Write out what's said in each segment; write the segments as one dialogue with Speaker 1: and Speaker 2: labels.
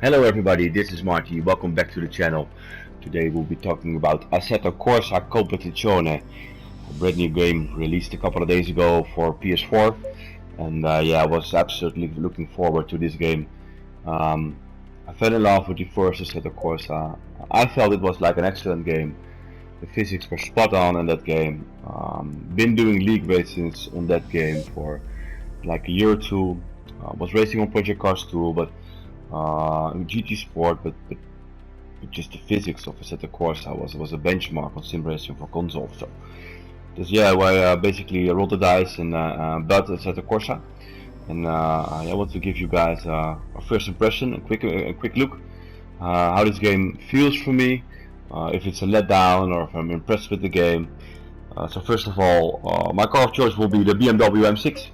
Speaker 1: Hello everybody, this is Marty, welcome back to the channel. Today we'll be talking about Assetto Corsa Competizione, a brand new game released a couple of days ago for PS4. And yeah, I was absolutely looking forward to this game. I fell in love with the first Assetto Corsa. I felt it was like an excellent game. The physics were spot on in that game. Been doing league races on that game for like a year or two. Was racing on Project Cars too, but GT Sport, but just the physics of Assetto Corsa was a benchmark on sim racing for console. So, yeah, I basically rolled the dice and bought Assetto Corsa, and I want to give you guys a first impression, a quick look, how this game feels for me, if it's a letdown or if I'm impressed with the game. So first of all, my car of choice will be the BMW M6.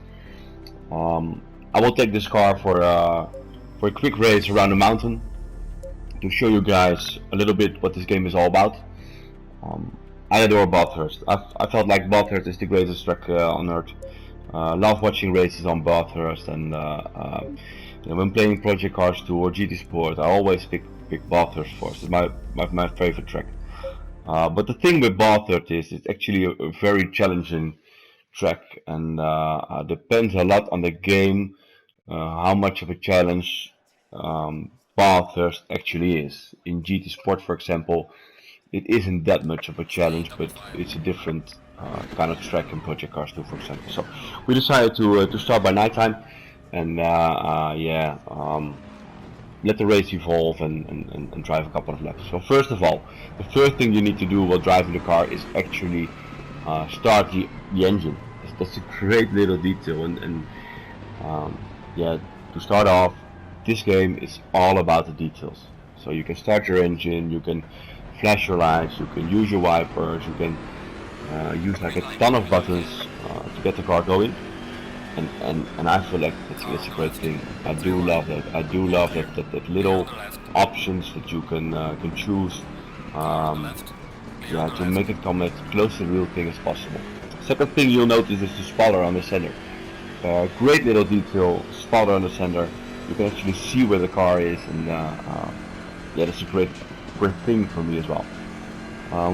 Speaker 1: I will take this car for a quick race around the mountain to show you guys a little bit what this game is all about. I adore Bathurst. I felt like Bathurst is the greatest track on earth. Love watching races on Bathurst, and you know, when playing Project Cars 2 or GT Sport, I always pick Bathurst first. It's my favorite track. But the thing with Bathurst is it's actually a very challenging track, and depends a lot on the game. How much of a challenge Bathurst actually is. In GT Sport, for example, it isn't that much of a challenge, but it's a different kind of track in Project Cars 2, for example. So we decided to start by nighttime, and yeah, let the race evolve and drive a couple of laps. So first of all, the first thing you need to do while driving the car is actually start the engine. That's a great little detail, and yeah, to start off, this game is all about the details. So you can start your engine, you can flash your lights, you can use your wipers, you can use like a ton of buttons to get the car going. And I feel like it's a great thing. I do love that. I do love that little options that you can choose. Yeah, to make it come as close to the real thing as possible. Second thing you'll notice is the spoiler on the center. Great little detail, spoiler on the center. You can actually see where the car is, and yeah, that's a great thing for me as well.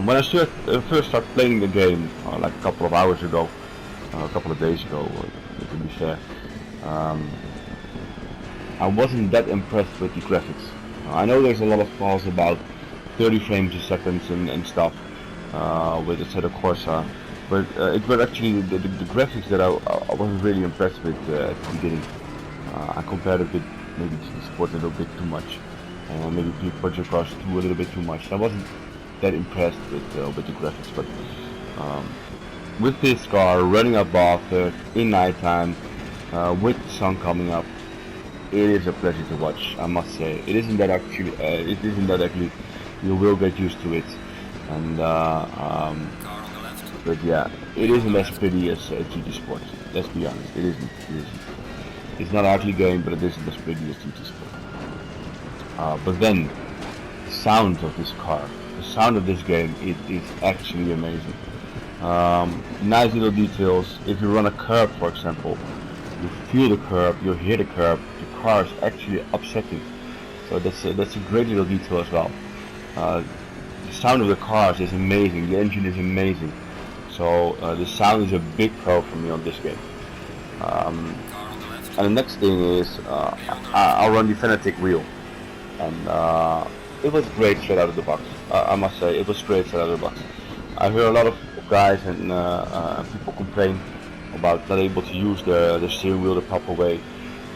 Speaker 1: When I first started playing the game, like a couple of hours ago, a couple of days ago, to be fair, I wasn't that impressed with the graphics. I know there's a lot of calls about 30 frames a second and stuff with Assetto Corsa, but it was actually the graphics that I wasn't really impressed with at the beginning. I compared it with maybe GT Sport a little bit too much, maybe Project Cars 2 a little bit too much. I wasn't that impressed with the graphics, but with this car running above in nighttime, with the sun coming up, it is a pleasure to watch. I must say, it isn't that ugly. You will get used to it, and but yeah, it isn't as pretty as GT Sport. Let's be honest, it isn't. It's not an ugly game, but it isn't as pretty as GT Sport. But then, the sound of this car, the sound of this game, it is actually amazing. Nice little details. If you run a curb, for example, you feel the curb, you hear the curb. The car is actually upsetting. So that's a great little detail as well. The sound of the cars is amazing. The engine is amazing. So the sound is a big pro for me on this game. And the next thing is I'll run the Fanatic wheel, and it was great straight out of the box. I must say, it was great straight out of the box. I hear a lot of guys and people complain about not able to use the steering wheel the proper way.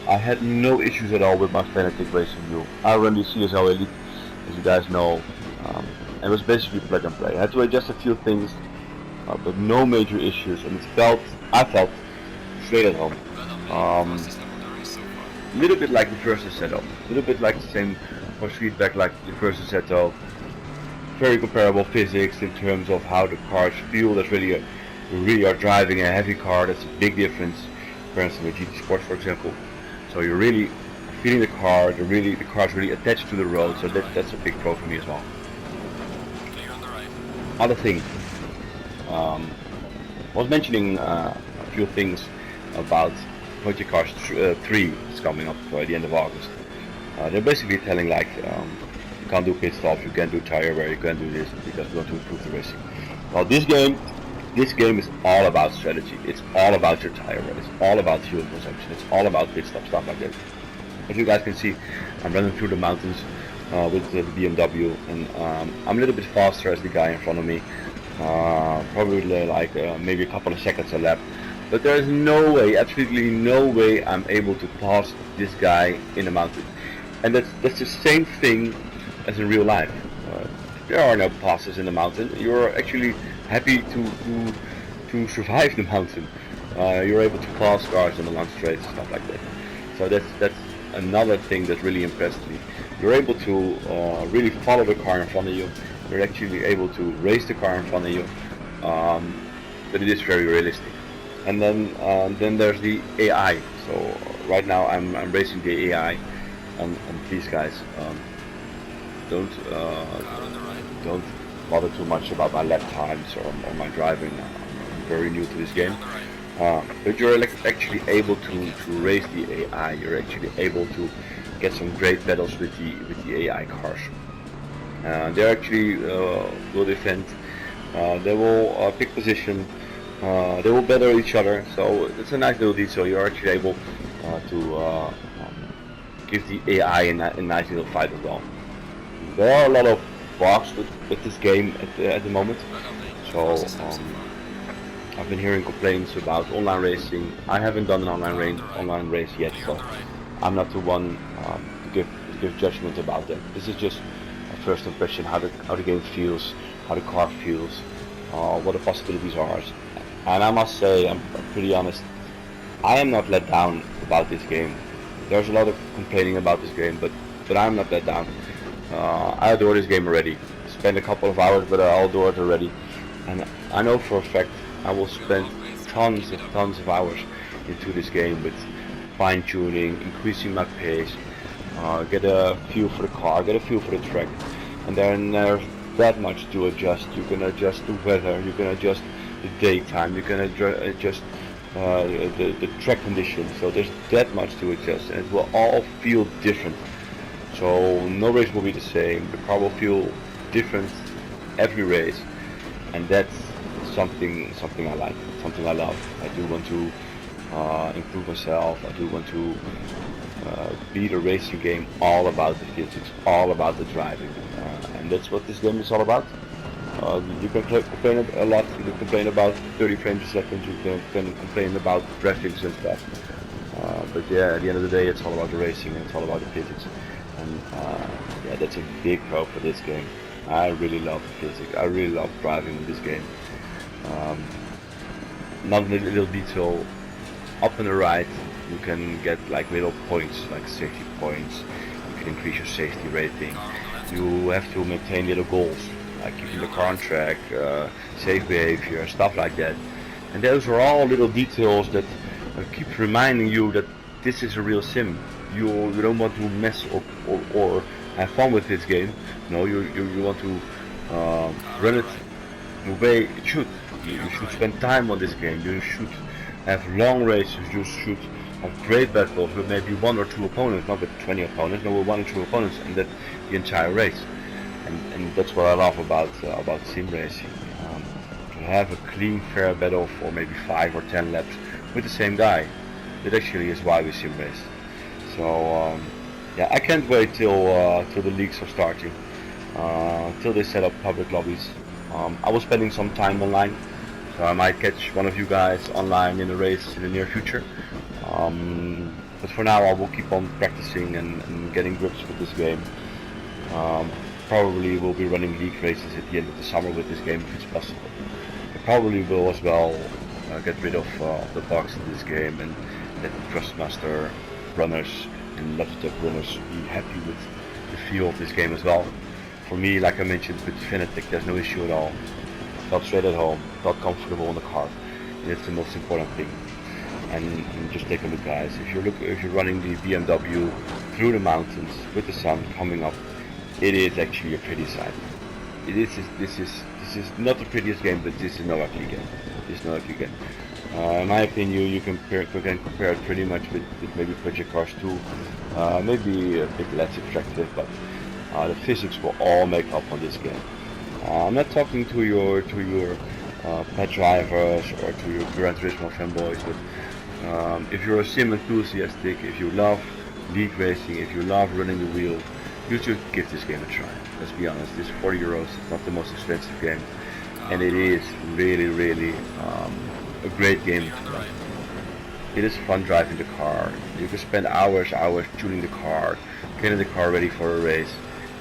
Speaker 1: I had no issues at all with my Fanatic racing wheel. I run the CSL Elite, as you guys know. It was basically plug and play. I had to adjust a few things, but no major issues, and I felt straight at home. A little bit like the first Assetto, a little bit like the same for feedback like the first Assetto. Very comparable physics in terms of how the cars feel. That's really you really are driving a heavy car. That's a big difference, for instance with GT Sport, for example. So you're really feeling the car. The car's really attached to the road. So that's a big pro for me as well. Other thing, I was mentioning a few things about Project Cars 3 is coming up by the end of August. They're basically telling like you can't do pit stops, you can't do tire wear, you can't do this because we want to improve the racing. Well, this game is all about strategy. It's all about your tire wear. It's all about fuel consumption. It's all about pit stop stuff like that. As you guys can see, I'm running through the mountains with the BMW, and I'm a little bit faster as the guy in front of me. Probably like maybe a couple of seconds a lap. But there is no way, absolutely no way, I'm able to pass this guy in the mountain. And that's the same thing as in real life. There are no passes in the mountain. You're actually happy to survive the mountain. You're able to pass cars on the long straights and stuff like that. So that's another thing that really impressed me. You're able to really follow the car in front of you. You're actually able to race the car in front of you, but it is very realistic. And then there's the AI. So right now I'm racing the AI, and please guys, don't bother too much about my lap times or my driving. I'm very new to this game. But you're actually able to race the AI. You're actually able to get some great battles with the AI cars. They actually will defend. They will pick position. They will battle each other. So it's a nice little detail. You're actually able to give the AI a nice little fight as well. There are a lot of bugs with this game at the moment. So I've been hearing complaints about online racing. I haven't done an online race yet, so I'm not the one to give judgment about that. This is just a first impression, how the game feels, how the car feels, what the possibilities are. And I must say, I'm pretty honest, I am not let down about this game. There's a lot of complaining about this game, but I'm not let down. I adore this game already. Spent a couple of hours, but I adore it already. And I know for a fact I will spend tons of hours into this game with fine-tuning, increasing my pace, get a feel for the car, get a feel for the track. And then there's that much to adjust. You can adjust the weather, you can adjust the daytime, you can adjust the track conditions. So there's that much to adjust, and it will all feel different. So no race will be the same. The car will feel different every race, and that's something I like, something I love. I do want to improve myself. I do want to be the racing game all about the physics, all about the driving, and that's what this game is all about. You can complain a lot. You can complain about 30 frames a second. You can complain about graphics and stuff. But yeah, at the end of the day, it's all about the racing and it's all about the physics. And yeah, that's a big pro for this game. I really love the physics. I really love driving in this game. Another little detail, up on the right, you can get like little points, like safety points. You can increase your safety rating. You have to maintain little goals, like keeping the car on track, safe behavior, stuff like that. And those are all little details that keep reminding you that this is a real sim. You don't want to mess or have fun with this game. No, you want to run it the way it should. You should spend time on this game. You should have long races. You should have great battles with maybe one or two opponents, not with 20 opponents, no, with one or two opponents, and that the entire race. And that's what I love about sim racing. To have a clean, fair battle for maybe 5 or 10 laps with the same guy. That actually is why we sim race. So yeah, I can't wait till the leagues are starting, till they set up public lobbies. I was spending some time online, so I might catch one of you guys online in a race in the near future. But for now, I will keep on practicing and getting grips with this game. Probably will be running league races at the end of the summer with this game if it's possible. I probably will as well get rid of the bugs in this game and let the Trustmaster runners and Logitech runners be happy with the feel of this game as well. For me, like I mentioned with Fnatic, there's no issue at all. Felt straight at home, felt comfortable in the car. And it's the most important thing. And just take a look, guys. If you're running the BMW through the mountains with the sun coming up, it is actually a pretty sight. this is not the prettiest game, but this is no ugly game. This is no ugly game. In my opinion, you can compare it pretty much with maybe Project Cars 2. Maybe a bit less attractive, but the physics will all make up on this game. I'm not talking to your pet drivers or to your Gran Turismo fanboys, but if you're a sim enthusiastic, if you love league racing, if you love running the wheel, you should give this game a try. Let's be honest, this €40 is not the most expensive game, and it is really a great game to play. It is fun driving the car. You can spend hours tuning the car, getting the car ready for a race.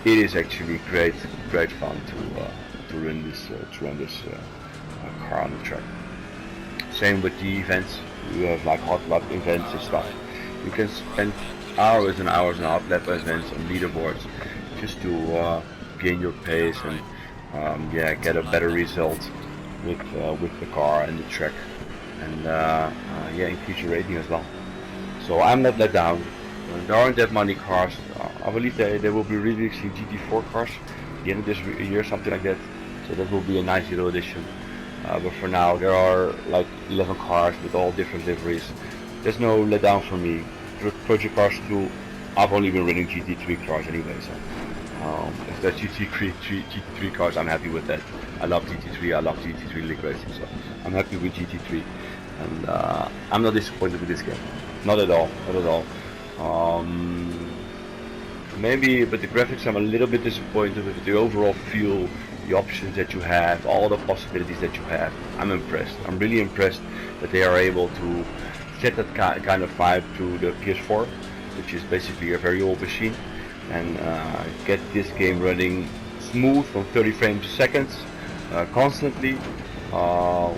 Speaker 1: It is actually great fun to run this car on the track. Same with the events. You have like hot lap events and stuff. You can spend hours and hours on hot lap events on leaderboards just to gain your pace and get a better result with the car and the track, and increase your rating as well. So I'm not let down. There aren't that many cars. I believe they will be releasing GT4 cars at the end of this year, something like that. So that will be a nice little addition. But for now, there are like 11 cars with all different liveries. There's no letdown for me. Project Cars 2, I've only been running GT3 cars anyway, so if there's GT3 cars, I'm happy with that. I love GT3, I love GT3 league racing, so I'm happy with GT3, and I'm not disappointed with this game. Not at all, not at all. Maybe, but the graphics I'm a little bit disappointed with. The overall feel, the options that you have, all the possibilities that you have. I'm impressed. I'm really impressed that they are able to set that kind of vibe to the PS4, which is basically a very old machine, and get this game running smooth from 30 frames a second, constantly,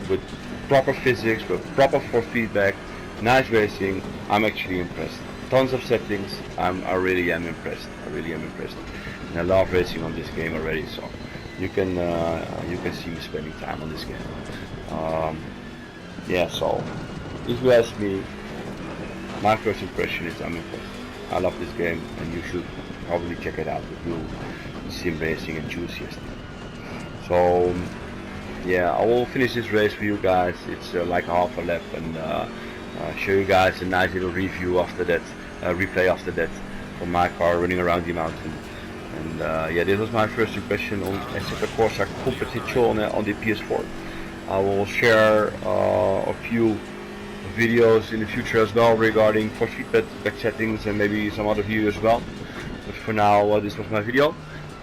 Speaker 1: with proper physics, with proper force feedback, nice racing. I'm actually impressed. Tons of settings. I really am impressed. I really am impressed, and I love racing on this game already. So you can see me spending time on this game. So if you ask me, my first impression is I'm impressed. I love this game, and you should probably check it out if you sim racing enthusiast. So I will finish this race for you guys. It's like a half a lap, and show you guys a nice little review after that, replay after that, from my car running around the mountain. And this was my first impression on Assetto Corsa Competizione on the PS4. I will share a few videos in the future as well regarding force feedback settings and maybe some other videos as well. But for now, this was my video.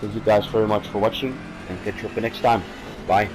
Speaker 1: Thank you guys very much for watching, and catch you up the next time. Bye.